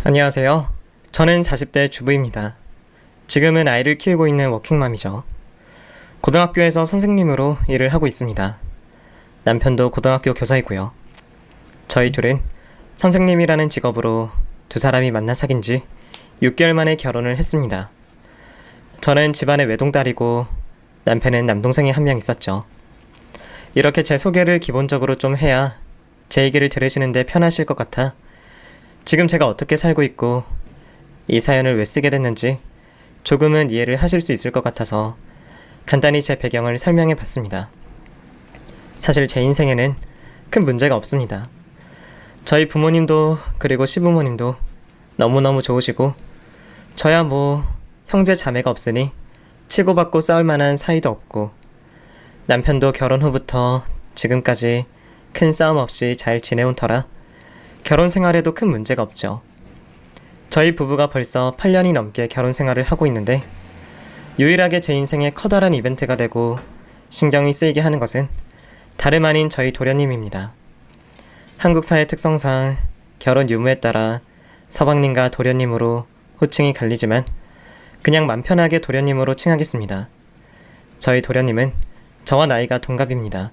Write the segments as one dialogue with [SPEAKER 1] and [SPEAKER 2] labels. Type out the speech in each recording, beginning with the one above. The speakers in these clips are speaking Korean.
[SPEAKER 1] 안녕하세요. 저는 40대 주부입니다. 지금은 아이를 키우고 있는 워킹맘이죠. 고등학교에서 선생님으로 일을 하고 있습니다. 남편도 고등학교 교사이고요. 저희 둘은 선생님이라는 직업으로 두 사람이 만나 사귄 지 6개월 만에 결혼을 했습니다. 저는 집안의 외동딸이고 남편은 남동생이 한 명 있었죠. 이렇게 제 소개를 기본적으로 좀 해야 제 얘기를 들으시는데 편하실 것 같아 지금 제가 어떻게 살고 있고 이 사연을 왜 쓰게 됐는지 조금은 이해를 하실 수 있을 것 같아서 간단히 제 배경을 설명해 봤습니다. 사실 제 인생에는 큰 문제가 없습니다. 저희 부모님도 그리고 시부모님도 너무너무 좋으시고 저야 뭐 형제 자매가 없으니 치고받고 싸울 만한 사이도 없고 남편도 결혼 후부터 지금까지 큰 싸움 없이 잘 지내온 터라 결혼 생활에도 큰 문제가 없죠. 저희 부부가 벌써 8년이 넘게 결혼 생활을 하고 있는데 유일하게 제 인생에 커다란 이벤트가 되고 신경이 쓰이게 하는 것은 다름 아닌 저희 도련님입니다. 한국 사회 특성상 결혼 유무에 따라 서방님과 도련님으로 호칭이 갈리지만 그냥 맘 편하게 도련님으로 칭하겠습니다. 저희 도련님은 저와 나이가 동갑입니다.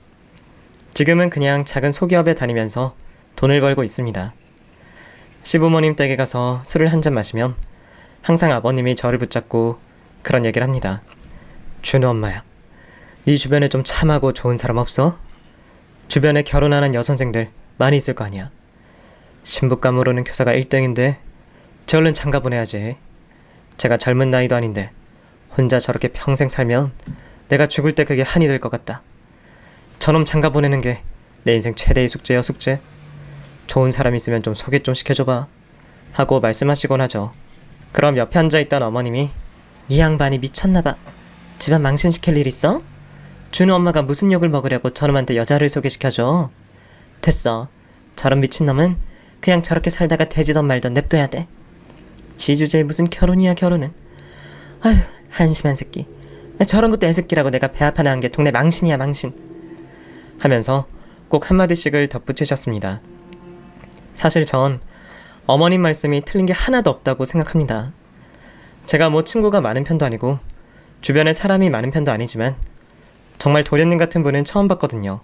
[SPEAKER 1] 지금은 그냥 작은 소기업에 다니면서 돈을 벌고 있습니다. 시부모님 댁에 가서 술을 한 잔 마시면 항상 아버님이 저를 붙잡고 그런 얘기를 합니다. 준우 엄마야, 네 주변에 좀 참하고 좋은 사람 없어? 주변에 결혼하는 여선생들 많이 있을 거 아니야. 신부감으로는 교사가 1등인데 저 얼른 장가 보내야지. 제가 젊은 나이도 아닌데 혼자 저렇게 평생 살면 내가 죽을 때 그게 한이 될 것 같다. 저놈 장가 보내는 게 내 인생 최대의 숙제여 숙제. 좋은 사람 있으면 좀 소개 좀 시켜줘봐 하고 말씀하시곤 하죠. 그럼 옆에 앉아있던 어머님이 이 양반이 미쳤나봐. 집안 망신시킬 일 있어? 준우 엄마가 무슨 욕을 먹으려고 저놈한테 여자를 소개시켜줘. 됐어. 저런 미친놈은 그냥 저렇게 살다가 되지던 말던 냅둬야 돼. 지 주제에 무슨 결혼이야 결혼은. 아휴 한심한 새끼. 저런 것도 애새끼라고 내가 배 아파 나은 게 동네 망신이야 망신. 하면서 꼭 한마디씩을 덧붙이셨습니다. 사실 전 어머님 말씀이 틀린 게 하나도 없다고 생각합니다. 제가 뭐 친구가 많은 편도 아니고 주변에 사람이 많은 편도 아니지만 정말 도련님 같은 분은 처음 봤거든요.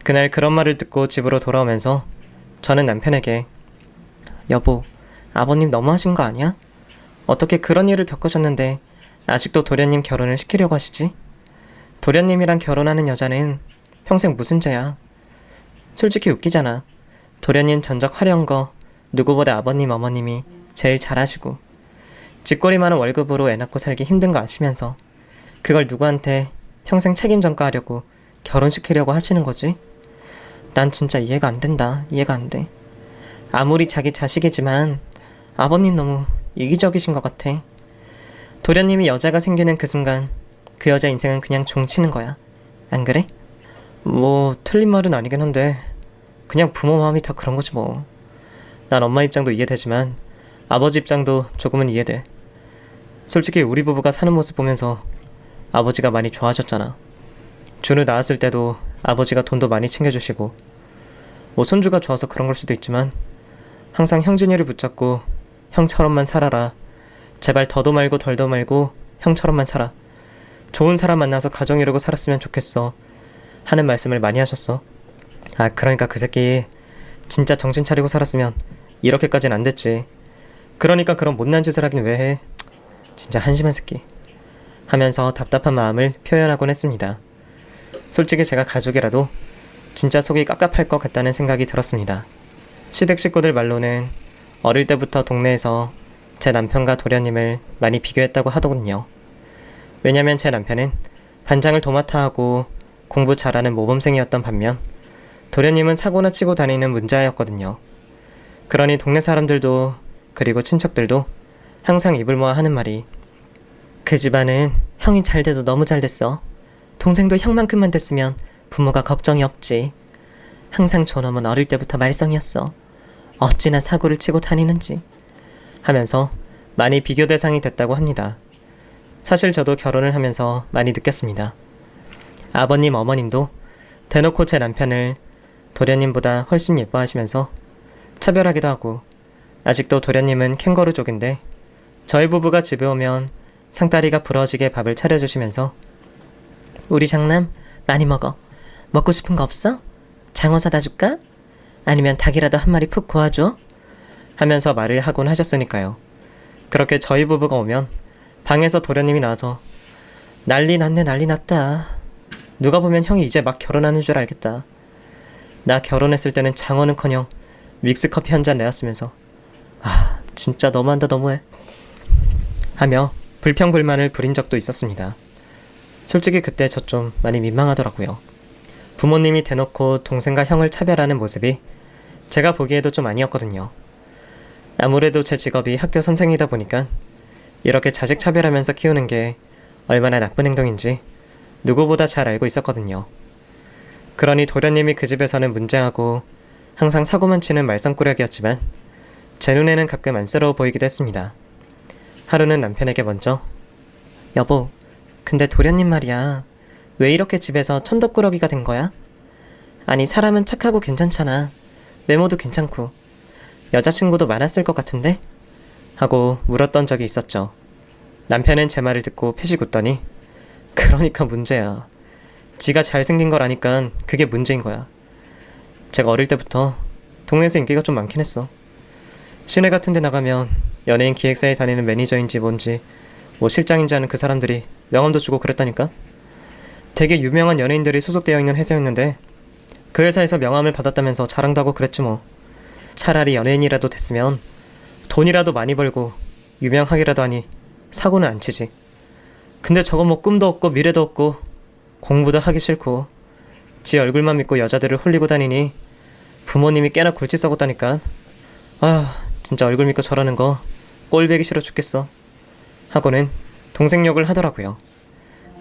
[SPEAKER 1] 그날 그런 말을 듣고 집으로 돌아오면서 저는 남편에게 여보, 아버님 너무하신 거 아니야? 어떻게 그런 일을 겪으셨는데 아직도 도련님 결혼을 시키려고 하시지? 도련님이랑 결혼하는 여자는 평생 무슨 죄야? 솔직히 웃기잖아. 도련님 전적 화려한 거 누구보다 아버님 어머님이 제일 잘하시고 쥐꼬리 많은 월급으로 애 낳고 살기 힘든 거 아시면서 그걸 누구한테 평생 책임 전가하려고 결혼시키려고 하시는 거지? 난 진짜 이해가 안 된다. 이해가 안 돼. 아무리 자기 자식이지만 아버님 너무 이기적이신 것 같아. 도련님이 여자가 생기는 그 순간 그 여자 인생은 그냥 종치는 거야. 안 그래? 뭐 틀린 말은 아니긴 한데 그냥 부모 마음이 다 그런 거지 뭐. 난 엄마 입장도 이해되지만 아버지 입장도 조금은 이해돼. 솔직히 우리 부부가 사는 모습 보면서 아버지가 많이 좋아하셨잖아. 준우 낳았을 때도 아버지가 돈도 많이 챙겨주시고 뭐 손주가 좋아서 그런 걸 수도 있지만 항상 형준이를 붙잡고 형처럼만 살아라. 제발 더도 말고 덜도 말고 형처럼만 살아. 좋은 사람 만나서 가정 이루고 살았으면 좋겠어 하는 말씀을 많이 하셨어. 그러니까 그 새끼 진짜 정신 차리고 살았으면 이렇게까지는 안 됐지. 그러니까 그런 못난 짓을 하긴 왜 해. 진짜 한심한 새끼 하면서 답답한 마음을 표현하곤 했습니다. 솔직히 제가 가족이라도 진짜 속이 깝깝할 것 같다는 생각이 들었습니다. 시댁 식구들 말로는 어릴 때부터 동네에서 제 남편과 도련님을 많이 비교했다고 하더군요. 왜냐면 제 남편은 반장을 도맡아 하고 공부 잘하는 모범생이었던 반면 도련님은 사고나 치고 다니는 문자였거든요. 그러니 동네 사람들도 그리고 친척들도 항상 입을 모아 하는 말이 그 집안은 형이 잘 돼도 너무 잘 됐어. 동생도 형만큼만 됐으면 부모가 걱정이 없지. 항상 저놈은 어릴 때부터 말썽이었어. 어찌나 사고를 치고 다니는지 하면서 많이 비교 대상이 됐다고 합니다. 사실 저도 결혼을 하면서 많이 느꼈습니다. 아버님 어머님도 대놓고 제 남편을 도련님보다 훨씬 예뻐하시면서 차별하기도 하고 아직도 도련님은 캥거루족인데 저희 부부가 집에 오면 상다리가 부러지게 밥을 차려주시면서
[SPEAKER 2] 우리 장남 많이 먹어. 먹고 싶은 거 없어? 장어 사다 줄까? 아니면 닭이라도 한 마리 푹 구워줘?
[SPEAKER 1] 하면서 말을 하곤 하셨으니까요. 그렇게 저희 부부가 오면 방에서 도련님이 나와서 난리 났네 난리 났다. 누가 보면 형이 이제 막 결혼하는 줄 알겠다. 나 결혼했을 때는 장어는커녕 믹스커피 한 잔 내었으면서 아 진짜 너무한다 너무해 하며 불평불만을 부린 적도 있었습니다. 솔직히 그때 저 좀 많이 민망하더라고요. 부모님이 대놓고 동생과 형을 차별하는 모습이 제가 보기에도 좀 아니었거든요. 아무래도 제 직업이 학교 선생이다 보니까 이렇게 자식 차별하면서 키우는 게 얼마나 나쁜 행동인지 누구보다 잘 알고 있었거든요. 그러니 도련님이 그 집에서는 문제하고 항상 사고만 치는 말썽꾸러기였지만 제 눈에는 가끔 안쓰러워 보이기도 했습니다. 하루는 남편에게 먼저
[SPEAKER 2] 여보, 근데 도련님 말이야. 왜 이렇게 집에서 천덕꾸러기가 된 거야? 아니 사람은 착하고 괜찮잖아. 외모도 괜찮고 여자친구도 많았을 것 같은데?
[SPEAKER 1] 하고 물었던 적이 있었죠. 남편은 제 말을 듣고 피식 웃더니 그러니까 문제야. 지가 잘생긴 걸 아니까 그게 문제인 거야. 제가 어릴 때부터 동네에서 인기가 좀 많긴 했어. 시내 같은 데 나가면 연예인 기획사에 다니는 매니저인지 뭔지 뭐 실장인지 아는 그 사람들이 명함도 주고 그랬다니까. 되게 유명한 연예인들이 소속되어 있는 회사였는데 그 회사에서 명함을 받았다면서 자랑도 하고 그랬지 뭐. 차라리 연예인이라도 됐으면 돈이라도 많이 벌고 유명하기라도 하니 사고는 안 치지. 근데 저거 뭐 꿈도 없고 미래도 없고 공부도 하기 싫고 지 얼굴만 믿고 여자들을 홀리고 다니니 부모님이 꽤나 골치 썩었다니까. 아 진짜 얼굴 믿고 저러는 거 꼴배기 싫어 죽겠어 하고는 동생 욕을 하더라고요.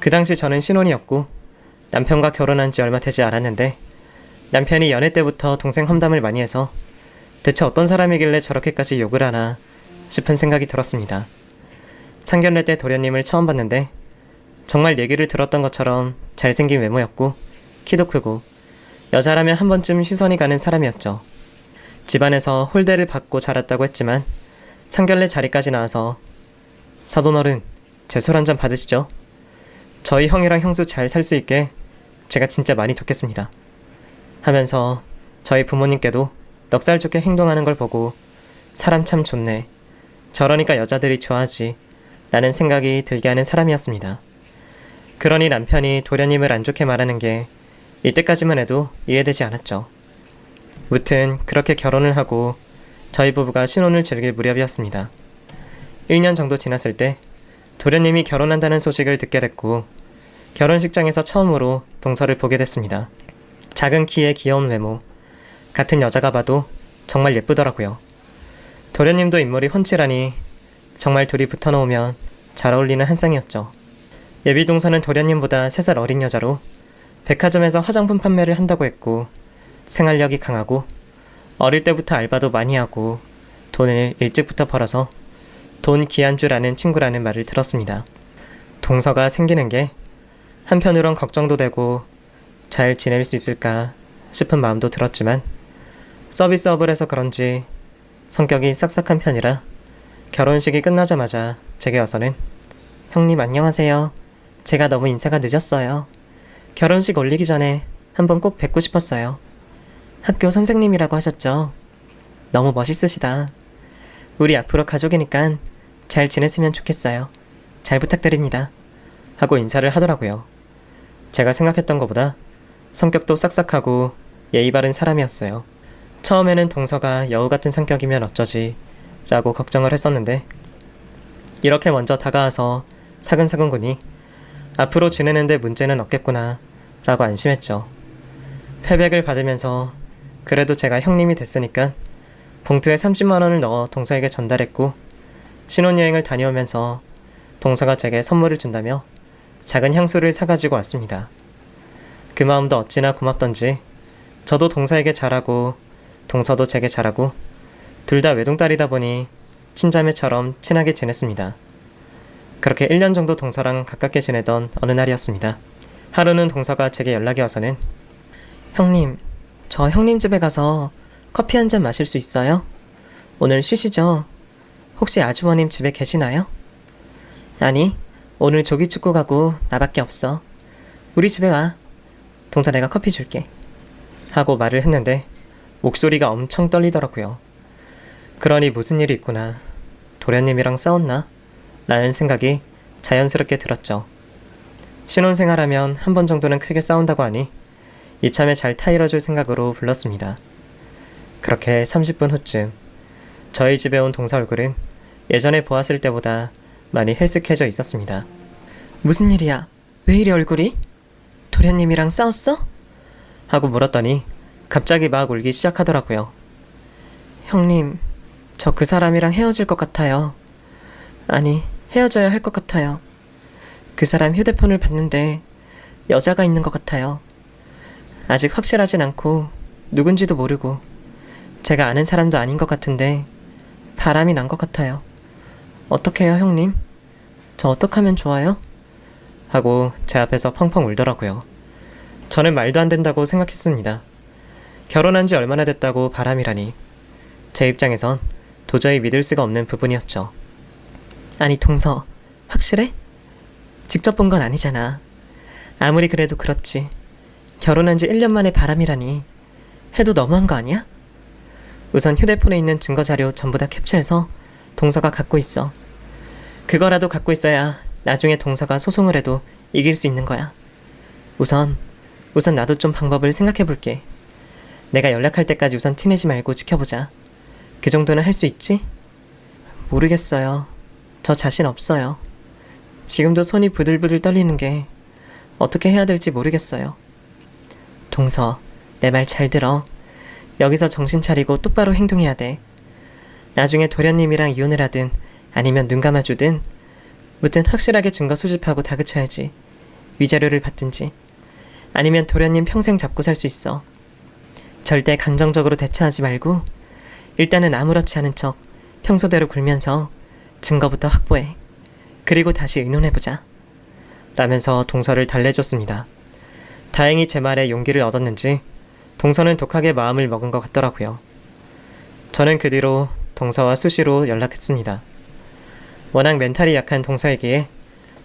[SPEAKER 1] 그 당시 저는 신혼이었고 남편과 결혼한 지 얼마 되지 않았는데 남편이 연애 때부터 동생 험담을 많이 해서 대체 어떤 사람이길래 저렇게까지 욕을 하나 싶은 생각이 들었습니다. 상견례 때 도련님을 처음 봤는데 정말 얘기를 들었던 것처럼 잘생긴 외모였고 키도 크고 여자라면 한 번쯤 시선이 가는 사람이었죠. 집안에서 홀대를 받고 자랐다고 했지만 상견례 자리까지 나와서 사돈어른 제 술 한잔 받으시죠. 저희 형이랑 형수 잘 살 수 있게 제가 진짜 많이 돕겠습니다 하면서 저희 부모님께도 넉살 좋게 행동하는 걸 보고 사람 참 좋네, 저러니까 여자들이 좋아하지 라는 생각이 들게 하는 사람이었습니다. 그러니 남편이 도련님을 안 좋게 말하는 게 이때까지만 해도 이해되지 않았죠. 무튼 그렇게 결혼을 하고 저희 부부가 신혼을 즐길 무렵이었습니다. 1년 정도 지났을 때 도련님이 결혼한다는 소식을 듣게 됐고 결혼식장에서 처음으로 동서를 보게 됐습니다. 작은 키에 귀여운 외모, 같은 여자가 봐도 정말 예쁘더라고요. 도련님도 인물이 훤칠하니 정말 둘이 붙어놓으면 잘 어울리는 한 쌍이었죠. 예비 동서는 도련님보다 3살 어린 여자로 백화점에서 화장품 판매를 한다고 했고 생활력이 강하고 어릴 때부터 알바도 많이 하고 돈을 일찍부터 벌어서 돈 귀한 줄 아는 친구라는 말을 들었습니다. 동서가 생기는 게 한편으론 걱정도 되고 잘 지낼 수 있을까 싶은 마음도 들었지만 서비스업을 해서 그런지 성격이 싹싹한 편이라 결혼식이 끝나자마자 제게 와서는 형님 안녕하세요. 제가 너무 인사가 늦었어요. 결혼식 올리기 전에 한번 꼭 뵙고 싶었어요. 학교 선생님이라고 하셨죠? 너무 멋있으시다. 우리 앞으로 가족이니까 잘 지냈으면 좋겠어요. 잘 부탁드립니다. 하고 인사를 하더라고요. 제가 생각했던 것보다 성격도 싹싹하고 예의 바른 사람이었어요. 처음에는 동서가 여우 같은 성격이면 어쩌지 라고 걱정을 했었는데 이렇게 먼저 다가와서 사근사근 구니 앞으로 지내는데 문제는 없겠구나 라고 안심했죠. 패백을 받으면서 그래도 제가 형님이 됐으니까 봉투에 30만 원을 넣어 동서에게 전달했고 신혼여행을 다녀오면서 동서가 제게 선물을 준다며 작은 향수를 사가지고 왔습니다. 그 마음도 어찌나 고맙던지 저도 동서에게 잘하고 동서도 제게 잘하고 둘 다 외동딸이다 보니 친자매처럼 친하게 지냈습니다. 그렇게 1년 정도 동서랑 가깝게 지내던 어느 날이었습니다. 하루는 동서가 제게 연락이 와서는
[SPEAKER 2] 형님, 저 형님 집에 가서 커피 한 잔 마실 수 있어요? 오늘 쉬시죠? 혹시 아주버님 집에 계시나요? 아니, 오늘 조기축구 가고 나밖에 없어. 우리 집에 와. 동서 내가 커피 줄게.
[SPEAKER 1] 하고 말을 했는데 목소리가 엄청 떨리더라고요. 그러니 무슨 일이 있구나. 도련님이랑 싸웠나? 라는 생각이 자연스럽게 들었죠. 신혼생활하면 한 번 정도는 크게 싸운다고 하니 이참에 잘 타일러줄 생각으로 불렀습니다. 그렇게 30분 후쯤 저희 집에 온 동서 얼굴은 예전에 보았을 때보다 많이 헬쓱해져 있었습니다.
[SPEAKER 2] 무슨 일이야? 왜 이리 얼굴이? 도련님이랑 싸웠어?
[SPEAKER 1] 하고 물었더니 갑자기 막 울기 시작하더라고요.
[SPEAKER 2] 형님, 저 그 사람이랑 헤어질 것 같아요. 아니, 헤어져야 할 것 같아요. 그 사람 휴대폰을 봤는데 여자가 있는 것 같아요. 아직 확실하진 않고 누군지도 모르고 제가 아는 사람도 아닌 것 같은데 바람이 난 것 같아요. 어떡해요, 형님? 저 어떡하면 좋아요?
[SPEAKER 1] 하고 제 앞에서 펑펑 울더라고요. 저는 말도 안 된다고 생각했습니다. 결혼한 지 얼마나 됐다고 바람이라니. 제 입장에선 도저히 믿을 수가 없는 부분이었죠.
[SPEAKER 2] 아니, 동서, 확실해? 직접 본 건 아니잖아. 아무리 그래도 그렇지. 결혼한 지 1년 만에 바람이라니. 해도 너무한 거 아니야? 우선 휴대폰에 있는 증거 자료 전부 다 캡처해서 동서가 갖고 있어. 그거라도 갖고 있어야 나중에 동서가 소송을 해도 이길 수 있는 거야. 우선 나도 좀 방법을 생각해 볼게. 내가 연락할 때까지 우선 티내지 말고 지켜보자. 그 정도는 할 수 있지? 모르겠어요. 저 자신 없어요. 지금도 손이 부들부들 떨리는 게 어떻게 해야 될지 모르겠어요. 동서, 내 말 잘 들어. 여기서 정신 차리고 똑바로 행동해야 돼. 나중에 도련님이랑 이혼을 하든 아니면 눈 감아주든 무튼 확실하게 증거 수집하고 다그쳐야지. 위자료를 받든지 아니면 도련님 평생 잡고 살 수 있어. 절대 감정적으로 대처하지 말고 일단은 아무렇지 않은 척 평소대로 굴면서 증거부터 확보해. 그리고 다시 의논해보자.
[SPEAKER 1] 라면서 동서를 달래줬습니다. 다행히 제 말에 용기를 얻었는지 동서는 독하게 마음을 먹은 것 같더라고요. 저는 그 뒤로 동서와 수시로 연락했습니다. 워낙 멘탈이 약한 동서에게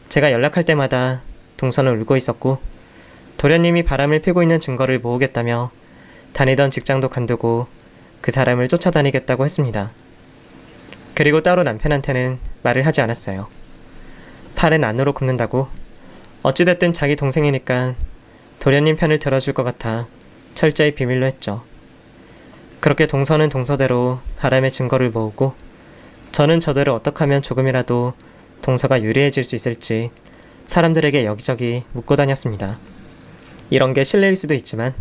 [SPEAKER 1] 제가 연락할 때마다 동서는 울고 있었고 도련님이 바람을 피고 있는 증거를 모으겠다며 다니던 직장도 관두고 그 사람을 쫓아다니겠다고 했습니다. 그리고 따로 남편한테는 말을 하지 않았어요. 팔은 안으로 굽는다고 어찌됐든 자기 동생이니까 도련님 편을 들어줄 것 같아 철저히 비밀로 했죠. 그렇게 동서는 동서대로 바람의 증거를 모으고 저는 저대로 어떻게 하면 조금이라도 동서가 유리해질 수 있을지 사람들에게 여기저기 묻고 다녔습니다. 이런 게 실례일 수도 있지만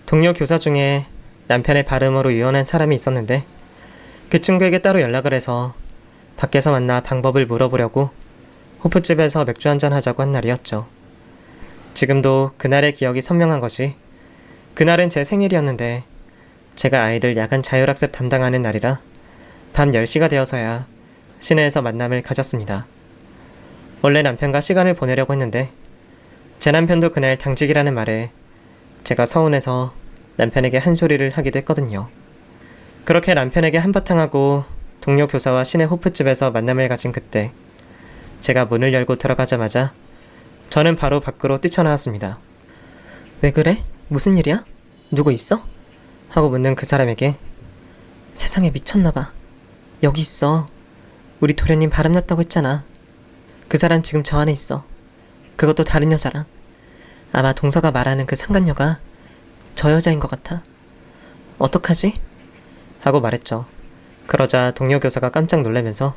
[SPEAKER 1] 동료 교사 중에 남편의 발음으로 이혼한 사람이 있었는데 그 친구에게 따로 연락을 해서 밖에서 만나 방법을 물어보려고 호프집에서 맥주 한잔 하자고 한 날이었죠. 지금도 그날의 기억이 선명한 것이 그날은 제 생일이었는데 제가 아이들 야간 자율학습 담당하는 날이라 밤 10시가 되어서야 시내에서 만남을 가졌습니다. 원래 남편과 시간을 보내려고 했는데 제 남편도 그날 당직이라는 말에 제가 서운해서 남편에게 한 소리를 하기도 했거든요. 그렇게 남편에게 한바탕 하고 동료 교사와 시내 호프집에서 만남을 가진 그때 제가 문을 열고 들어가자마자 저는 바로 밖으로 뛰쳐나왔습니다.
[SPEAKER 2] 왜 그래? 무슨 일이야? 누구 있어?
[SPEAKER 1] 하고 묻는 그 사람에게
[SPEAKER 2] 세상에 미쳤나봐. 여기 있어. 우리 도련님 바람났다고 했잖아. 그 사람 지금 저 안에 있어. 그것도 다른 여자랑. 아마 동서가 말하는 그 상간녀가 저 여자인 것 같아. 어떡하지?
[SPEAKER 1] 하고 말했죠. 그러자 동료 교사가 깜짝 놀라면서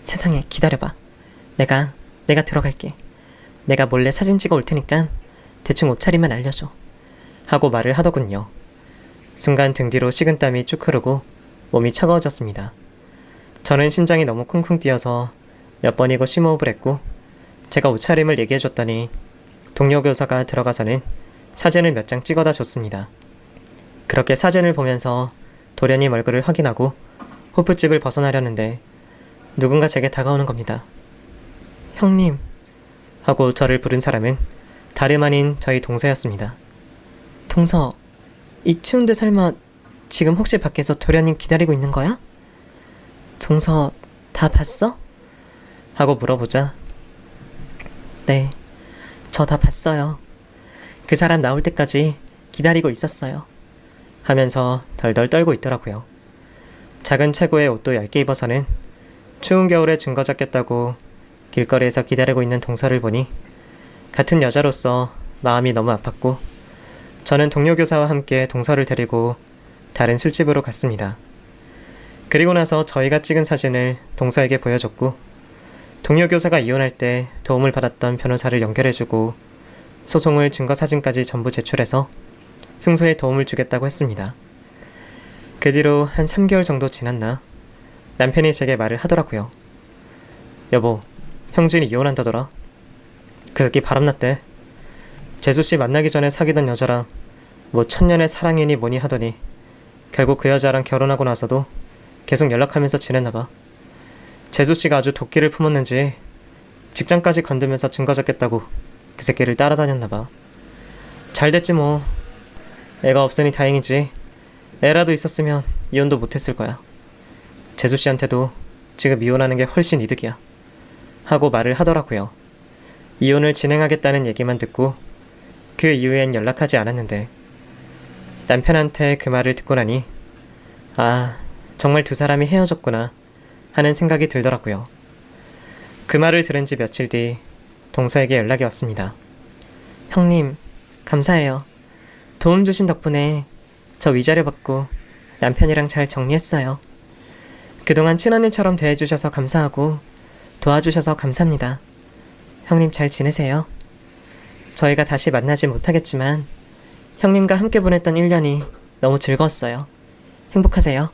[SPEAKER 2] 세상에, 기다려봐. 내가 들어갈게. 내가 몰래 사진 찍어 올 테니까 대충 옷차림만 알려줘.
[SPEAKER 1] 하고 말을 하더군요. 순간 등 뒤로 식은땀이 쭉 흐르고 몸이 차가워졌습니다. 저는 심장이 너무 쿵쿵 뛰어서 몇 번이고 심호흡을 했고 제가 옷차림을 얘기해줬더니 동료 교사가 들어가서는 사진을 몇 장 찍어다 줬습니다. 그렇게 사진을 보면서 도련님 얼굴을 확인하고 호프집을 벗어나려는데 누군가 제게 다가오는 겁니다.
[SPEAKER 2] 형님.
[SPEAKER 1] 하고 저를 부른 사람은 다름 아닌 저희 동서였습니다.
[SPEAKER 2] 동서, 이 추운데 설마 지금 혹시 밖에서 도련님 기다리고 있는 거야? 동서 다 봤어?
[SPEAKER 1] 하고 물어보자
[SPEAKER 2] 네, 저 다 봤어요. 그 사람 나올 때까지 기다리고 있었어요.
[SPEAKER 1] 하면서 덜덜 떨고 있더라고요. 작은 체구에 옷도 얇게 입어서는 추운 겨울에 증거 잡겠다고 길거리에서 기다리고 있는 동서를 보니 같은 여자로서 마음이 너무 아팠고 저는 동료 교사와 함께 동서를 데리고 다른 술집으로 갔습니다. 그리고 나서 저희가 찍은 사진을 동서에게 보여줬고 동료 교사가 이혼할 때 도움을 받았던 변호사를 연결해주고 소송을 증거 사진까지 전부 제출해서 승소에 도움을 주겠다고 했습니다. 그 뒤로 한 3개월 정도 지났나 남편이 제게 말을 하더라고요. 여보, 형진이 이혼한다더라. 그 새끼 바람났대. 재수씨 만나기 전에 사귀던 여자랑 뭐 천년의 사랑이니 뭐니 하더니 결국 그 여자랑 결혼하고 나서도 계속 연락하면서 지냈나봐. 재수씨가 아주 도끼를 품었는지 직장까지 건드면서 증거 잡겠다고 그 새끼를 따라다녔나봐. 잘됐지 뭐. 애가 없으니 다행이지. 애라도 있었으면 이혼도 못했을 거야. 재수씨한테도 지금 이혼하는 게 훨씬 이득이야. 하고 말을 하더라고요. 이혼을 진행하겠다는 얘기만 듣고 그 이후엔 연락하지 않았는데 남편한테 그 말을 듣고 나니 아, 정말 두 사람이 헤어졌구나 하는 생각이 들더라고요. 그 말을 들은 지 며칠 뒤 동서에게 연락이 왔습니다.
[SPEAKER 2] 형님, 감사해요. 도움 주신 덕분에 저 위자료 받고 남편이랑 잘 정리했어요. 그동안 친언니처럼 대해주셔서 감사하고 도와주셔서 감사합니다. 형님 잘 지내세요? 저희가 다시 만나지 못하겠지만 형님과 함께 보냈던 1년이 너무 즐거웠어요. 행복하세요.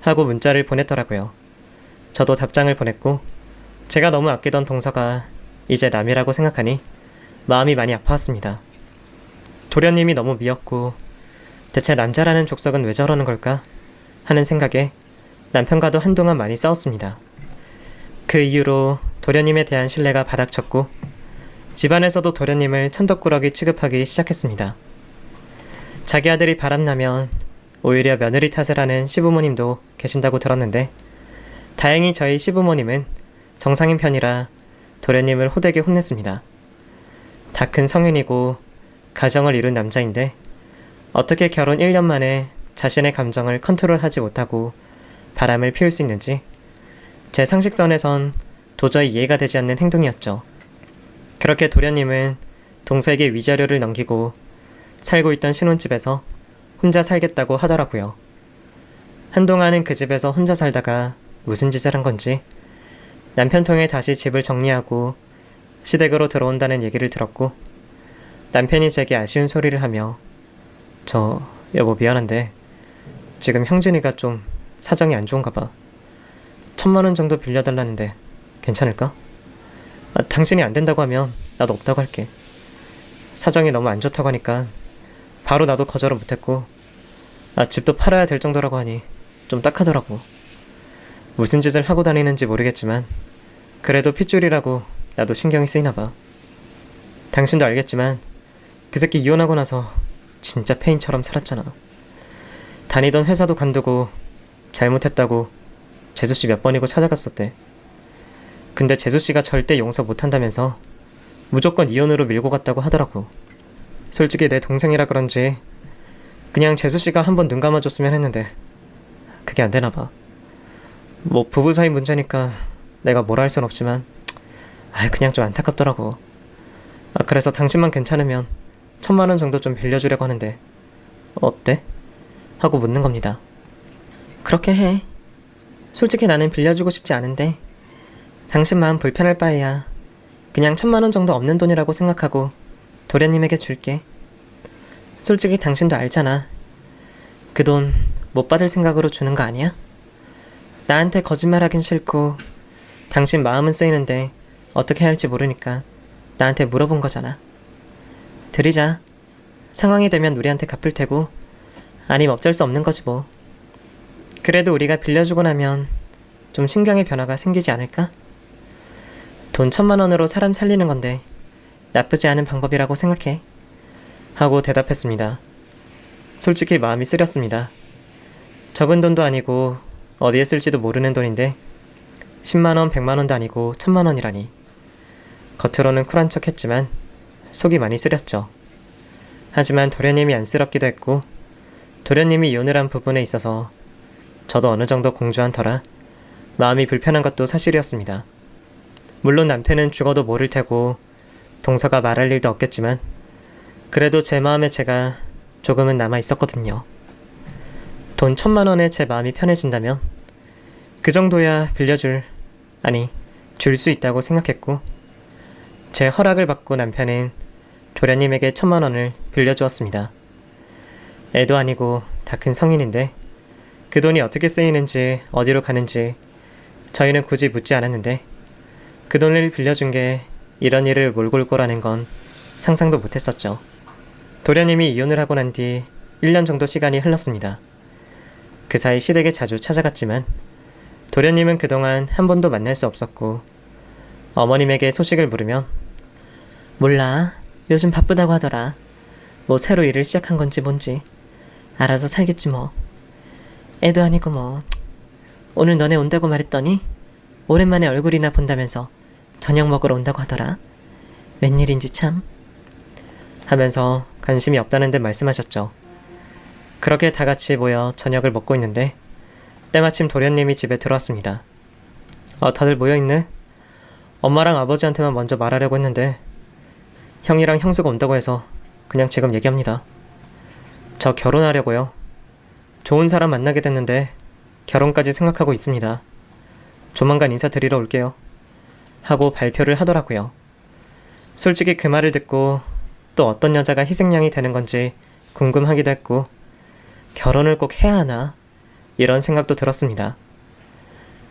[SPEAKER 1] 하고 문자를 보냈더라고요. 저도 답장을 보냈고 제가 너무 아끼던 동서가 이제 남이라고 생각하니 마음이 많이 아파왔습니다. 도련님이 너무 미웠고 대체 남자라는 족속은 왜 저러는 걸까 하는 생각에 남편과도 한동안 많이 싸웠습니다. 그 이후로 도련님에 대한 신뢰가 바닥쳤고 집안에서도 도련님을 천덕꾸러기 취급하기 시작했습니다. 자기 아들이 바람나면 오히려 며느리 탓을 하는 시부모님도 계신다고 들었는데 다행히 저희 시부모님은 정상인 편이라 도련님을 호되게 혼냈습니다. 다 큰 성인이고 가정을 이룬 남자인데 어떻게 결혼 1년 만에 자신의 감정을 컨트롤하지 못하고 바람을 피울 수 있는지 제 상식선에선 도저히 이해가 되지 않는 행동이었죠. 그렇게 도련님은 동서에게 위자료를 넘기고 살고 있던 신혼집에서 혼자 살겠다고 하더라고요. 한동안은 그 집에서 혼자 살다가 무슨 짓을 한 건지 남편 통해 다시 집을 정리하고 시댁으로 들어온다는 얘기를 들었고 남편이 제게 아쉬운 소리를 하며 저 여보 미안한데 지금 형진이가 좀 사정이 안 좋은가 봐. 1,000만 원 정도 빌려달라는데 괜찮을까? 당신이 안 된다고 하면 나도 없다고 할게. 사정이 너무 안 좋다고 하니까 바로 나도 거절을 못했고 집도 팔아야 될 정도라고 하니 좀 딱하더라고. 무슨 짓을 하고 다니는지 모르겠지만 그래도 핏줄이라고 나도 신경이 쓰이나 봐. 당신도 알겠지만 그 새끼 이혼하고 나서 진짜 페인처럼 살았잖아. 다니던 회사도 관두고 잘못했다고 재수씨 몇 번이고 찾아갔었대. 근데 재수씨가 절대 용서 못한다면서 무조건 이혼으로 밀고 갔다고 하더라고. 솔직히 내 동생이라 그런지 그냥 재수씨가 한번 눈 감아줬으면 했는데 그게 안 되나 봐. 뭐 부부 사이 문제니까 내가 뭐라 할 순 없지만 그냥 좀 안타깝더라고. 그래서 당신만 괜찮으면 1,000만 원 정도 좀 빌려주려고 하는데 어때? 하고 묻는 겁니다.
[SPEAKER 2] 그렇게 해. 솔직히 나는 빌려주고 싶지 않은데 당신 마음 불편할 바에야 그냥 1,000만 원 정도 없는 돈이라고 생각하고 도련님에게 줄게. 솔직히 당신도 알잖아. 그 돈 못 받을 생각으로 주는 거 아니야? 나한테 거짓말하긴 싫고 당신 마음은 쓰이는데 어떻게 할지 모르니까 나한테 물어본 거잖아. 드리자. 상황이 되면 우리한테 갚을 테고 아님 어쩔 수 없는 거지 뭐. 그래도 우리가 빌려주고 나면 좀 신경의 변화가 생기지 않을까? 돈 1,000만 원으로 사람 살리는 건데 나쁘지 않은 방법이라고 생각해.
[SPEAKER 1] 하고 대답했습니다. 솔직히 마음이 쓰렸습니다. 적은 돈도 아니고 어디에 쓸지도 모르는 돈인데 10만원, 100만원도 아니고 1000만원이라니. 겉으로는 쿨한 척 했지만 속이 많이 쓰렸죠. 하지만 도련님이 안쓰럽기도 했고 도련님이 이혼을 한 부분에 있어서 저도 어느 정도 공조한 터라 마음이 불편한 것도 사실이었습니다. 물론 남편은 죽어도 모를 테고 동서가 말할 일도 없겠지만 그래도 제 마음에 제가 조금은 남아 있었거든요. 돈 1000만원에 제 마음이 편해진다면 그 정도야 줄 수 있다고 생각했고 제 허락을 받고 남편은 도련님에게 1000만원을 빌려주었습니다. 애도 아니고 다 큰 성인인데 그 돈이 어떻게 쓰이는지 어디로 가는지 저희는 굳이 묻지 않았는데 그 돈을 빌려준 게 이런 일을 몰고 올 거라는 건 상상도 못했었죠. 도련님이 이혼을 하고 난 뒤 1년 정도 시간이 흘렀습니다. 그 사이 시댁에 자주 찾아갔지만 도련님은 그동안 한 번도 만날 수 없었고 어머님에게 소식을 물으면
[SPEAKER 2] 몰라. 요즘 바쁘다고 하더라. 뭐 새로 일을 시작한 건지 뭔지. 알아서 살겠지 뭐. 애도 아니고 뭐. 오늘 너네 온다고 말했더니 오랜만에 얼굴이나 본다면서 저녁 먹으러 온다고 하더라. 웬일인지 참.
[SPEAKER 1] 하면서 관심이 없다는 듯 말씀하셨죠. 그렇게 다 같이 모여 저녁을 먹고 있는데 때마침 도련님이 집에 들어왔습니다. 다들 모여있네? 엄마랑 아버지한테만 먼저 말하려고 했는데 형이랑 형수가 온다고 해서 그냥 지금 얘기합니다. 저 결혼하려고요. 좋은 사람 만나게 됐는데 결혼까지 생각하고 있습니다. 조만간 인사드리러 올게요. 하고 발표를 하더라고요. 솔직히 그 말을 듣고 또 어떤 여자가 희생양이 되는 건지 궁금하기도 했고 결혼을 꼭 해야 하나? 이런 생각도 들었습니다.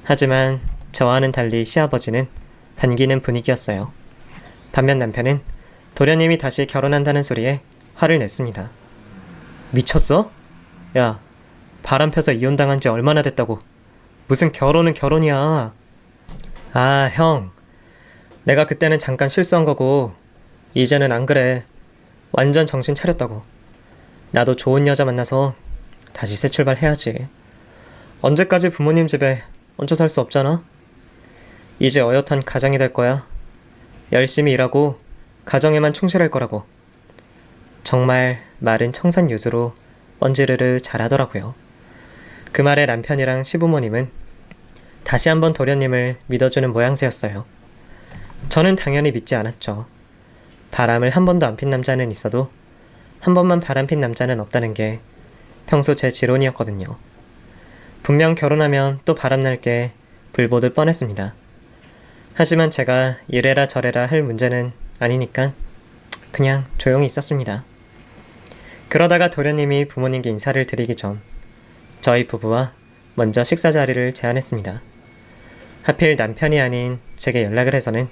[SPEAKER 1] 하지만 저와는 달리 시아버지는 반기는 분위기였어요. 반면 남편은 도련님이 다시 결혼한다는 소리에 화를 냈습니다. 미쳤어? 야, 바람 펴서 이혼당한 지 얼마나 됐다고. 무슨 결혼은 결혼이야. 아, 형. 내가 그때는 잠깐 실수한 거고 이제는 안 그래. 완전 정신 차렸다고. 나도 좋은 여자 만나서 다시 새 출발해야지. 언제까지 부모님 집에 얹혀 살 수 없잖아? 이제 어엿한 가장이 될 거야. 열심히 일하고 가정에만 충실할 거라고. 정말 말은 청산유수로 뻔지르르 잘하더라고요. 그 말에 남편이랑 시부모님은 다시 한번 도련님을 믿어주는 모양새였어요. 저는 당연히 믿지 않았죠. 바람을 한 번도 안 핀 남자는 있어도 한 번만 바람 핀 남자는 없다는 게 평소 제 지론이었거든요. 분명 결혼하면 또 바람날 게 불보듯 뻔했습니다. 하지만 제가 이래라 저래라 할 문제는 아니니까 그냥 조용히 있었습니다. 그러다가 도련님이 부모님께 인사를 드리기 전 저희 부부와 먼저 식사 자리를 제안했습니다. 하필 남편이 아닌 제게 연락을 해서는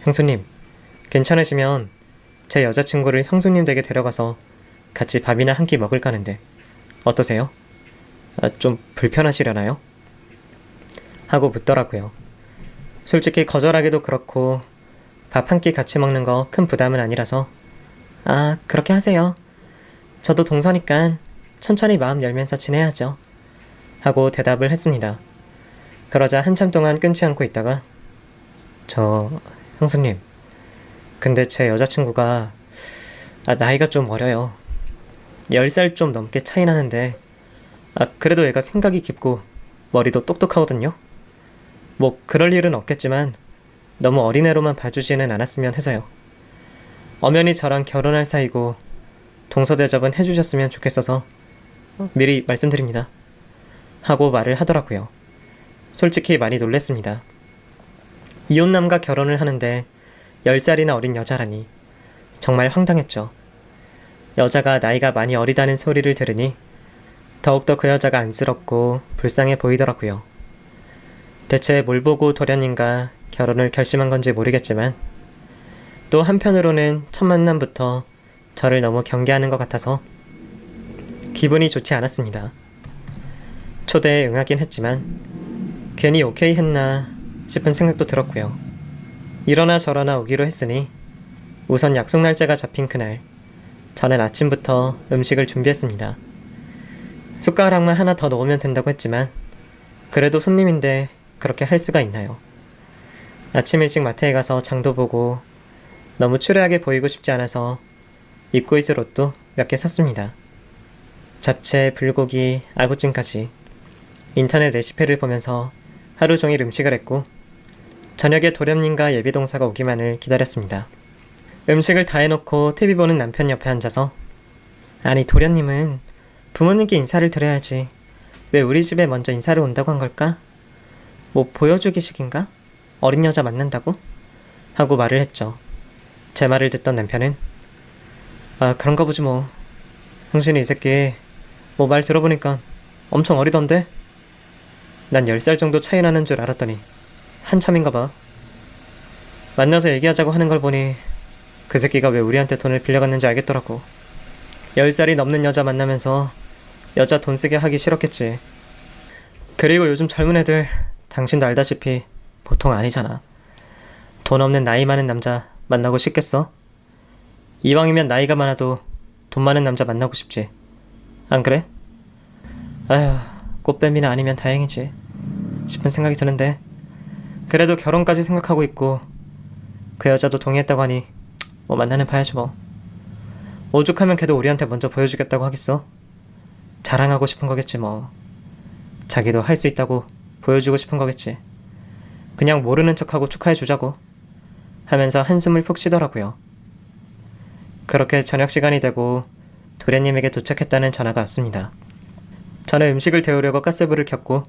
[SPEAKER 1] 형수님, 괜찮으시면 제 여자친구를 형수님 댁에 데려가서 같이 밥이나 한 끼 먹을까 하는데 어떠세요? 좀 불편하시려나요? 하고 묻더라고요. 솔직히 거절하기도 그렇고 밥 한 끼 같이 먹는 거 큰 부담은 아니라서
[SPEAKER 2] 그렇게 하세요. 저도 동서니까 천천히 마음 열면서 지내야죠.
[SPEAKER 1] 하고 대답을 했습니다. 그러자 한참 동안 끊지 않고 있다가 형수님, 근데 제 여자친구가 나이가 좀 어려요. 10살 좀 넘게 차이 나는데 그래도 얘가 생각이 깊고 머리도 똑똑하거든요. 뭐 그럴 일은 없겠지만 너무 어린애로만 봐주지는 않았으면 해서요. 엄연히 저랑 결혼할 사이고 동서대접은 해주셨으면 좋겠어서 미리 말씀드립니다. 하고 말을 하더라고요. 솔직히 많이 놀랬습니다. 이혼남과 결혼을 하는데 10살이나 어린 여자라니 정말 황당했죠. 여자가 나이가 많이 어리다는 소리를 들으니 더욱더 그 여자가 안쓰럽고 불쌍해 보이더라고요. 대체 뭘 보고 도련님과 결혼을 결심한 건지 모르겠지만 또 한편으로는 첫 만남부터 저를 너무 경계하는 것 같아서 기분이 좋지 않았습니다. 초대에 응하긴 했지만 괜히 오케이 했나 싶은 생각도 들었고요. 이러나 저러나 오기로 했으니 우선 약속 날짜가 잡힌 그날 저는 아침부터 음식을 준비했습니다. 숟가락만 하나 더 넣으면 된다고 했지만 그래도 손님인데 그렇게 할 수가 있나요? 아침 일찍 마트에 가서 장도 보고 너무 추레하게 보이고 싶지 않아서 입고 있을 옷도 몇 개 샀습니다. 잡채, 불고기, 아구찜까지 인터넷 레시피를 보면서 하루 종일 음식을 했고 저녁에 도련님과 예비동사가 오기만을 기다렸습니다. 음식을 다 해놓고 TV 보는 남편 옆에 앉아서 아니 도련님은 부모님께 인사를 드려야지 왜 우리 집에 먼저 인사를 온다고 한 걸까? 뭐 보여주기식인가? 어린 여자 만난다고? 하고 말을 했죠. 제 말을 듣던 남편은 아 그런가 보지 뭐. 당신이 이 새끼 뭐 말 들어보니까 엄청 어리던데? 난 10살 정도 차이 나는 줄 알았더니 한참인가 봐. 만나서 얘기하자고 하는 걸 보니 그 새끼가 왜 우리한테 돈을 빌려갔는지 알겠더라고. 10살이 넘는 여자 만나면서 여자 돈 쓰게 하기 싫었겠지. 그리고 요즘 젊은 애들 당신도 알다시피 보통 아니잖아. 돈 없는 나이 많은 남자 만나고 싶겠어? 이왕이면 나이가 많아도 돈 많은 남자 만나고 싶지. 안 그래? 아휴, 꽃뱀이나 아니면 다행이지 싶은 생각이 드는데 그래도 결혼까지 생각하고 있고 그 여자도 동의했다고 하니 뭐 만나는 봐야지 뭐. 오죽하면 걔도 우리한테 먼저 보여주겠다고 하겠어? 자랑하고 싶은 거겠지 뭐. 자기도 할 수 있다고 보여주고 싶은 거겠지. 그냥 모르는 척하고 축하해주자고 하면서 한숨을 푹 쉬더라고요. 그렇게 저녁 시간이 되고 도련님에게 도착했다는 전화가 왔습니다. 저는 음식을 데우려고 가스불을 켰고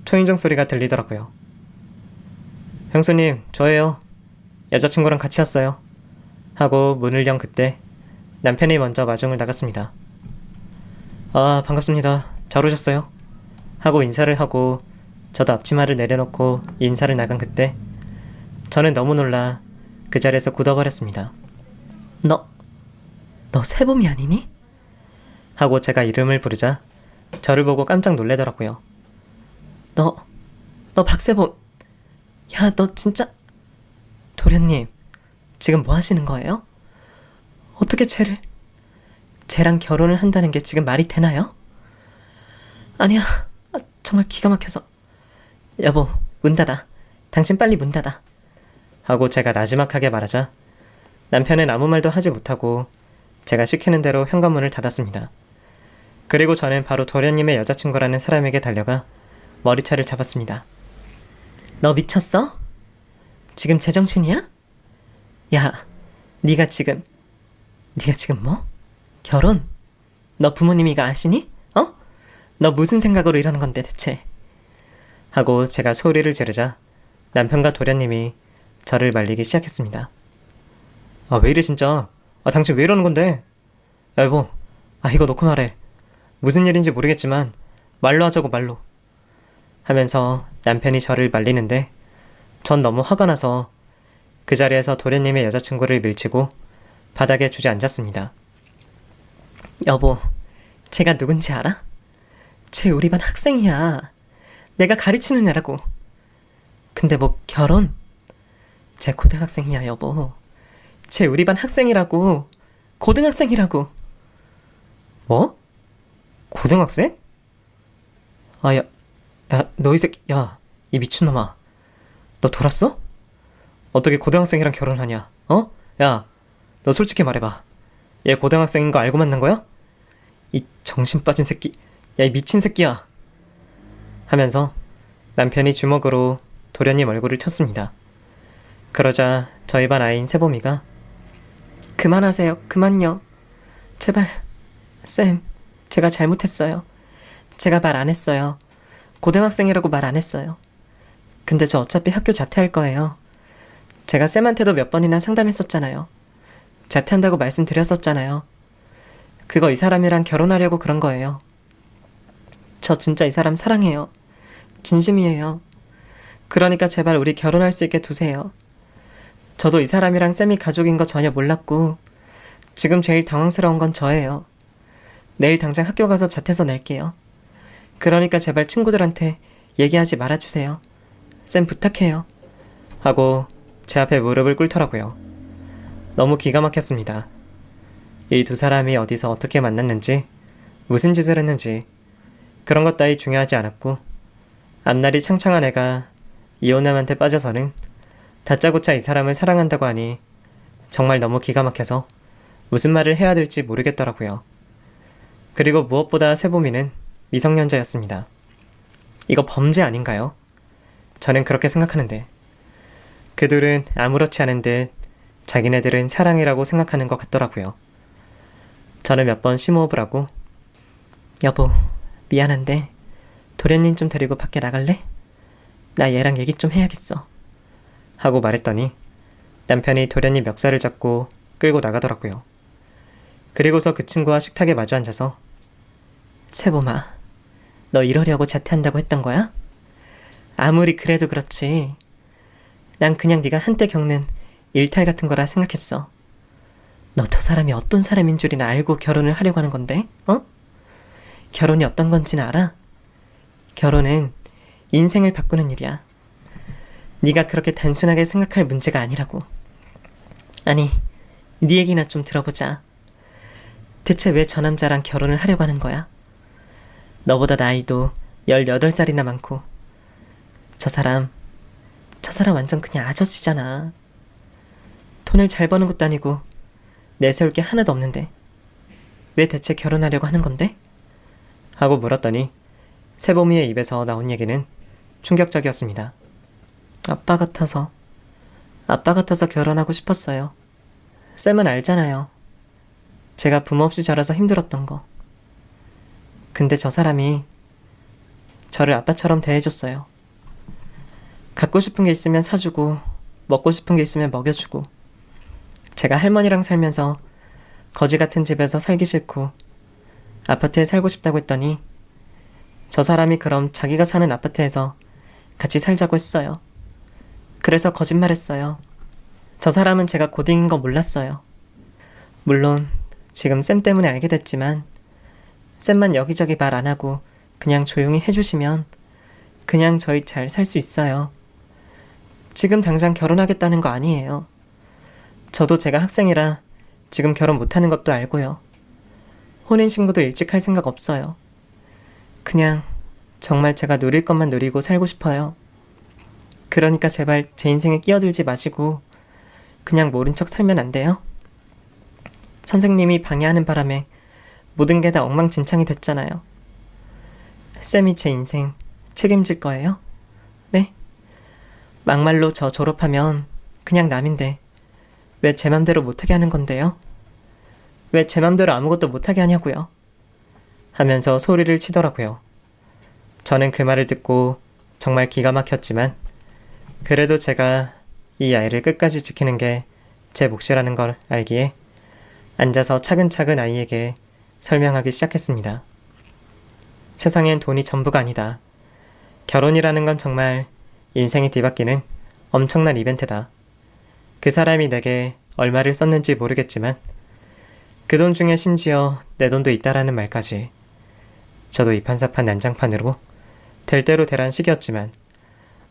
[SPEAKER 1] 초인종 소리가 들리더라고요. 형수님, 저예요. 여자친구랑 같이 왔어요. 하고 문을 연 그때 남편이 먼저 마중을 나갔습니다. 아, 반갑습니다. 잘 오셨어요. 하고 인사를 하고 저도 앞치마를 내려놓고 인사를 나간 그때 저는 너무 놀라 그 자리에서 굳어버렸습니다. 너 세범이 아니니? 하고 제가 이름을 부르자 저를 보고 깜짝 놀래더라고요. 너 박세범. 야, 너 진짜. 도련님, 지금 뭐 하시는 거예요? 어떻게 쟤랑 결혼을 한다는 게 지금 말이 되나요? 아니야, 정말 기가 막혀서. 여보, 문 닫아. 당신 빨리 문 닫아. 하고 제가 나지막하게 말하자 남편은 아무 말도 하지 못하고 제가 시키는 대로 현관문을 닫았습니다. 그리고 저는 바로 도련님의 여자친구라는 사람에게 달려가 머리차를 잡았습니다. 너 미쳤어? 지금 제정신이야? 야, 네가 지금 뭐? 결혼? 너 부모님이 이거 아시니? 어? 너 무슨 생각으로 이러는 건데 대체? 하고 제가 소리를 지르자 남편과 도련님이 저를 말리기 시작했습니다. 아, 왜 이래 진짜? 아, 당신 왜 이러는 건데? 여보, 이거 놓고 말해. 무슨 일인지 모르겠지만 말로 하자고, 말로. 하면서 남편이 저를 말리는데 전 너무 화가 나서 그 자리에서 도련님의 여자친구를 밀치고 바닥에 주저앉았습니다. 여보, 쟤가 누군지 알아? 쟤 우리 반 학생이야. 내가 가르치는 애라고. 근데 뭐 결혼? 쟤 고등학생이야, 여보. 쟤 우리 반 학생이라고. 고등학생이라고. 뭐? 고등학생? 야, 너 이 새끼, 야, 이 미친놈아. 너 돌았어? 어떻게 고등학생이랑 결혼하냐? 어? 야, 너 솔직히 말해봐. 얘 고등학생인 거 알고 만난 거야? 이 정신 빠진 새끼. 야, 이 미친 새끼야. 하면서 남편이 주먹으로 도련님 얼굴을 쳤습니다. 그러자 저희 반 아이인 세범이가 그만하세요. 그만요. 제발. 쌤, 제가 잘못했어요. 제가 말 안 했어요. 고등학생이라고 말 안 했어요. 근데 저 어차피 학교 자퇴할 거예요. 제가 쌤한테도 몇 번이나 상담했었잖아요. 자퇴한다고 말씀드렸었잖아요. 그거 이 사람이랑 결혼하려고 그런 거예요. 저 진짜 이 사람 사랑해요. 진심이에요. 그러니까 제발 우리 결혼할 수 있게 두세요. 저도 이 사람이랑 쌤이 가족인 거 전혀 몰랐고 지금 제일 당황스러운 건 저예요. 내일 당장 학교 가서 자퇴서 낼게요. 그러니까 제발 친구들한테 얘기하지 말아주세요. 쌤 부탁해요. 하고 제 앞에 무릎을 꿇더라고요. 너무 기가 막혔습니다. 이 두 사람이 어디서 어떻게 만났는지 무슨 짓을 했는지 그런 것 따위 중요하지 않았고 앞날이 창창한 애가 이혼남한테 빠져서는 다짜고짜 이 사람을 사랑한다고 하니 정말 너무 기가 막혀서 무슨 말을 해야 될지 모르겠더라고요. 그리고 무엇보다 세보미는 미성년자였습니다. 이거 범죄 아닌가요? 저는 그렇게 생각하는데 그들은 아무렇지 않은 듯 자기네들은 사랑이라고 생각하는 것 같더라고요. 저는 몇 번 심호흡을 하고
[SPEAKER 2] 여보, 미안한데 도련님 좀 데리고 밖에 나갈래? 나 얘랑 얘기 좀 해야겠어.
[SPEAKER 1] 하고 말했더니 남편이 도련님 멱살을 잡고 끌고 나가더라고요. 그리고서 그 친구와 식탁에 마주 앉아서
[SPEAKER 2] 세범아, 너 이러려고 자퇴한다고 했던 거야? 아무리 그래도 그렇지. 난 그냥 네가 한때 겪는 일탈 같은 거라 생각했어. 너 저 사람이 어떤 사람인 줄이나 알고 결혼을 하려고 하는 건데, 어? 결혼이 어떤 건지는 알아? 결혼은 인생을 바꾸는 일이야. 네가 그렇게 단순하게 생각할 문제가 아니라고. 아니, 네 얘기나 좀 들어보자. 대체 왜 저 남자랑 결혼을 하려고 하는 거야? 너보다 나이도 18살이나 많고 저 사람 완전 그냥 아저씨잖아. 돈을 잘 버는 것도 아니고 내세울 게 하나도 없는데 왜 대체 결혼하려고 하는 건데?
[SPEAKER 1] 하고 물었더니 세보미의 입에서 나온 얘기는 충격적이었습니다.
[SPEAKER 2] 아빠 같아서 결혼하고 싶었어요. 쌤은 알잖아요. 제가 부모 없이 자라서 힘들었던 거. 근데 저 사람이 저를 아빠처럼 대해줬어요. 갖고 싶은 게 있으면 사주고 먹고 싶은 게 있으면 먹여주고 제가 할머니랑 살면서 거지 같은 집에서 살기 싫고 아파트에 살고 싶다고 했더니 저 사람이 그럼 자기가 사는 아파트에서 같이 살자고 했어요. 그래서 거짓말했어요. 저 사람은 제가 고딩인 거 몰랐어요. 물론 지금 쌤 때문에 알게 됐지만 쌤만 여기저기 말 안 하고 그냥 조용히 해주시면 그냥 저희 잘 살 수 있어요. 지금 당장 결혼하겠다는 거 아니에요. 저도 제가 학생이라 지금 결혼 못하는 것도 알고요. 혼인신고도 일찍 할 생각 없어요. 그냥 정말 제가 누릴 것만 누리고 살고 싶어요. 그러니까 제발 제 인생에 끼어들지 마시고 그냥 모른 척 살면 안 돼요? 선생님이 방해하는 바람에 모든 게 다 엉망진창이 됐잖아요. 쌤이 제 인생 책임질 거예요? 네? 막말로 저 졸업하면 그냥 남인데 왜 제 맘대로 못하게 하는 건데요? 왜 제 맘대로 아무것도 못하게 하냐고요?
[SPEAKER 1] 하면서 소리를 치더라고요. 저는 그 말을 듣고 정말 기가 막혔지만 그래도 제가 이 아이를 끝까지 지키는 게 제 몫이라는 걸 알기에 앉아서 차근차근 아이에게 설명하기 시작했습니다. 세상엔 돈이 전부가 아니다. 결혼이라는 건 정말 인생이 뒤바뀌는 엄청난 이벤트다. 그 사람이 내게 얼마를 썼는지 모르겠지만 그 돈 중에 심지어 내 돈도 있다라는 말까지. 저도 이판사판 난장판으로 될 대로 되란 식이었지만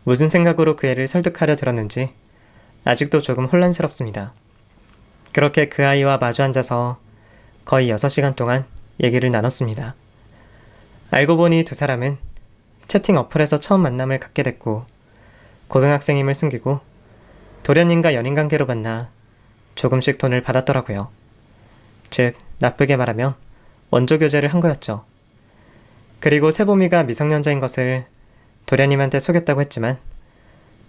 [SPEAKER 1] 무슨 생각으로 그 애를 설득하려 들었는지 아직도 조금 혼란스럽습니다. 그렇게 그 아이와 마주 앉아서 거의 6시간 동안 얘기를 나눴습니다. 알고 보니 두 사람은 채팅 어플에서 처음 만남을 갖게 됐고 고등학생임을 숨기고 도련님과 연인관계로 만나 조금씩 돈을 받았더라고요. 즉 나쁘게 말하면 원조 교제를 한 거였죠. 그리고 세보미가 미성년자인 것을 도련님한테 속였다고 했지만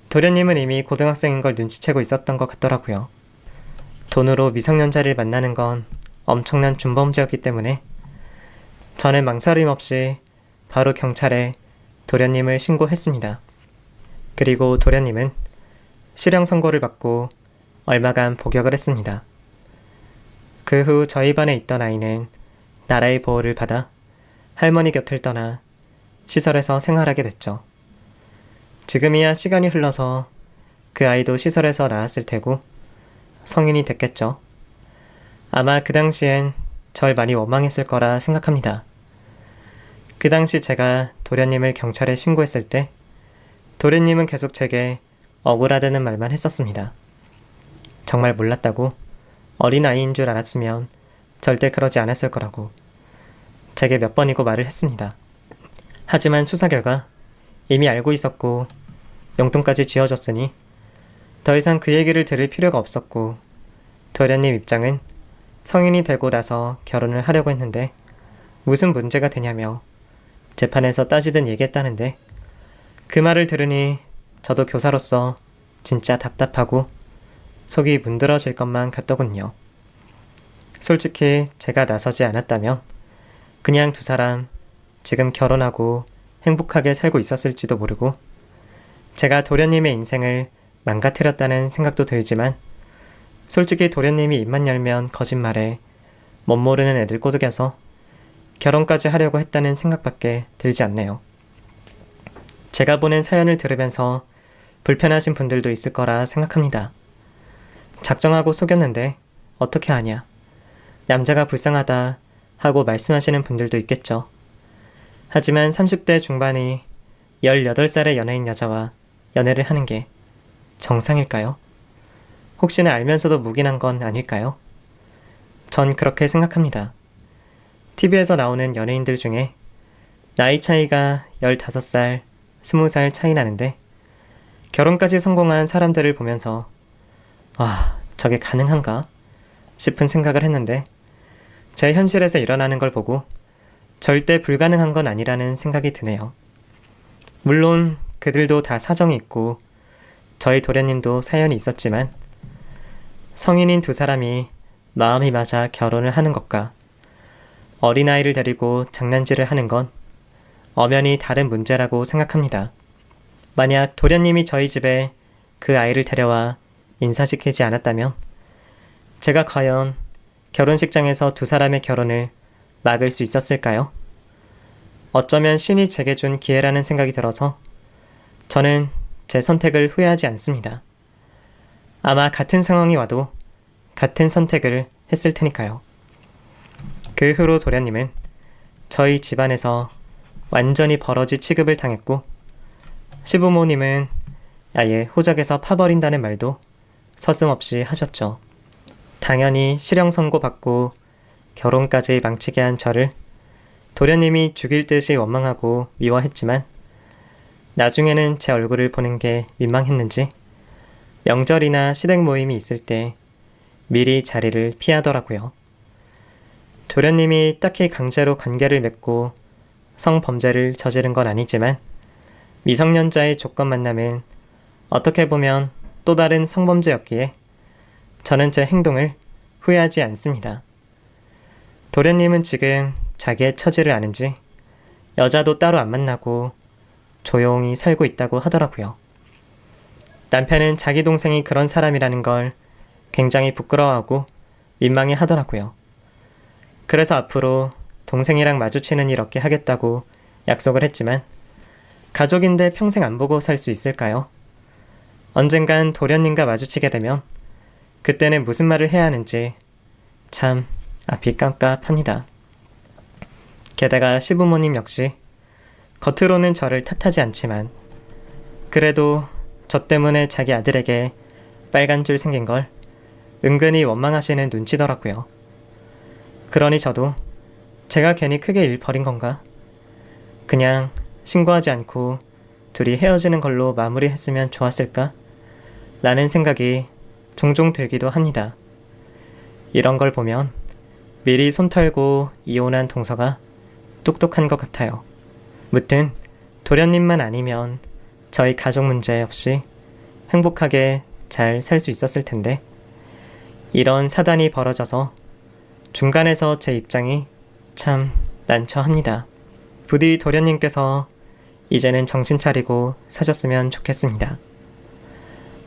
[SPEAKER 1] 도련님은 이미 고등학생인 걸 눈치채고 있었던 것 같더라고요. 돈으로 미성년자를 만나는 건 엄청난 준범죄였기 때문에 저는 망설임 없이 바로 경찰에 도련님을 신고했습니다. 그리고 도련님은 실형 선고를 받고 얼마간 복역을 했습니다. 그 후 저희 반에 있던 아이는 나라의 보호를 받아 할머니 곁을 떠나 시설에서 생활하게 됐죠. 지금이야 시간이 흘러서 그 아이도 시설에서 나왔을 테고 성인이 됐겠죠. 아마 그 당시엔 절 많이 원망했을 거라 생각합니다. 그 당시 제가 도련님을 경찰에 신고했을 때 도련님은 계속 제게 억울하다는 말만 했었습니다. 정말 몰랐다고, 어린아이인 줄 알았으면 절대 그러지 않았을 거라고 제게 몇 번이고 말을 했습니다. 하지만 수사 결과 이미 알고 있었고 용돈까지 쥐어줬으니 더 이상 그 얘기를 들을 필요가 없었고, 도련님 입장은 성인이 되고 나서 결혼을 하려고 했는데 무슨 문제가 되냐며 재판에서 따지듯 얘기했다는데, 그 말을 들으니 저도 교사로서 진짜 답답하고 속이 문드러질 것만 같더군요. 솔직히 제가 나서지 않았다면 그냥 두 사람 지금 결혼하고 행복하게 살고 있었을지도 모르고, 제가 도련님의 인생을 망가뜨렸다는 생각도 들지만, 솔직히 도련님이 입만 열면 거짓말에 못 모르는 애들 꼬드겨서 결혼까지 하려고 했다는 생각밖에 들지 않네요. 제가 보낸 사연을 들으면서 불편하신 분들도 있을 거라 생각합니다. 작정하고 속였는데 어떻게 하냐, 남자가 불쌍하다 하고 말씀하시는 분들도 있겠죠. 하지만 30대 중반이 18살의 연예인 여자와 연애를 하는 게 정상일까요? 혹시나 알면서도 묵인한 건 아닐까요? 전 그렇게 생각합니다. TV에서 나오는 연예인들 중에 나이 차이가 15살, 20살 차이 나는데 결혼까지 성공한 사람들을 보면서 와, 저게 가능한가? 싶은 생각을 했는데, 제 현실에서 일어나는 걸 보고 절대 불가능한 건 아니라는 생각이 드네요. 물론 그들도 다 사정이 있고 저희 도련님도 사연이 있었지만, 성인인 두 사람이 마음이 맞아 결혼을 하는 것과 어린아이를 데리고 장난질을 하는 건 엄연히 다른 문제라고 생각합니다. 만약 도련님이 저희 집에 그 아이를 데려와 인사시키지 않았다면 제가 과연 결혼식장에서 두 사람의 결혼을 막을 수 있었을까요? 어쩌면 신이 제게 준 기회라는 생각이 들어서 저는 제 선택을 후회하지 않습니다. 아마 같은 상황이 와도 같은 선택을 했을 테니까요. 그 후로 도련님은 저희 집안에서 완전히 버러지 취급을 당했고, 시부모님은 아예 호적에서 파버린다는 말도 서슴없이 하셨죠. 당연히 실형 선고받고 결혼까지 망치게 한 저를 도련님이 죽일 듯이 원망하고 미워했지만, 나중에는 제 얼굴을 보는 게 민망했는지 명절이나 시댁 모임이 있을 때 미리 자리를 피하더라고요. 도련님이 딱히 강제로 관계를 맺고 성범죄를 저지른 건 아니지만, 미성년자의 조건 만남은 어떻게 보면 또 다른 성범죄였기에 저는 제 행동을 후회하지 않습니다. 도련님은 지금 자기의 처지를 아는지 여자도 따로 안 만나고 조용히 살고 있다고 하더라고요. 남편은 자기 동생이 그런 사람이라는 걸 굉장히 부끄러워하고 민망해 하더라고요. 그래서 앞으로 동생이랑 마주치는 일 없게 하겠다고 약속을 했지만, 가족인데 평생 안 보고 살 수 있을까요? 언젠간 도련님과 마주치게 되면 그때는 무슨 말을 해야 하는지 참 앞이 깜깜합니다. 게다가 시부모님 역시 겉으로는 저를 탓하지 않지만 그래도 저 때문에 자기 아들에게 빨간 줄 생긴 걸 은근히 원망하시는 눈치더라고요. 그러니 저도 제가 괜히 크게 일 벌인 건가? 그냥 신고하지 않고 둘이 헤어지는 걸로 마무리했으면 좋았을까? 라는 생각이 종종 들기도 합니다. 이런 걸 보면 미리 손 털고 이혼한 동서가 똑똑한 것 같아요. 무튼 도련님만 아니면 저희 가족 문제 없이 행복하게 잘 살 수 있었을 텐데, 이런 사단이 벌어져서 중간에서 제 입장이 참 난처합니다. 부디 도련님께서 이제는 정신 차리고 사셨으면 좋겠습니다.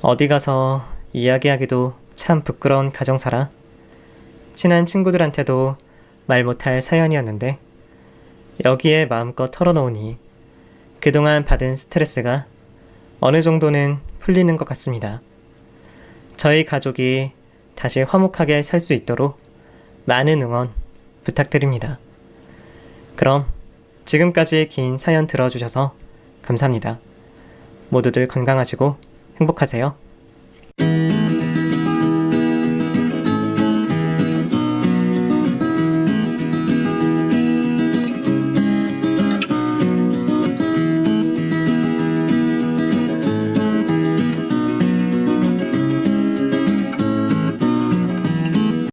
[SPEAKER 1] 어디 가서 이야기하기도 참 부끄러운 가정사라 친한 친구들한테도 말 못할 사연이었는데, 여기에 마음껏 털어놓으니 그동안 받은 스트레스가 어느 정도는 풀리는 것 같습니다. 저희 가족이 다시 화목하게 살 수 있도록 많은 응원 부탁드립니다. 그럼 지금까지 긴 사연 들어주셔서 감사합니다. 모두들 건강하시고 행복하세요.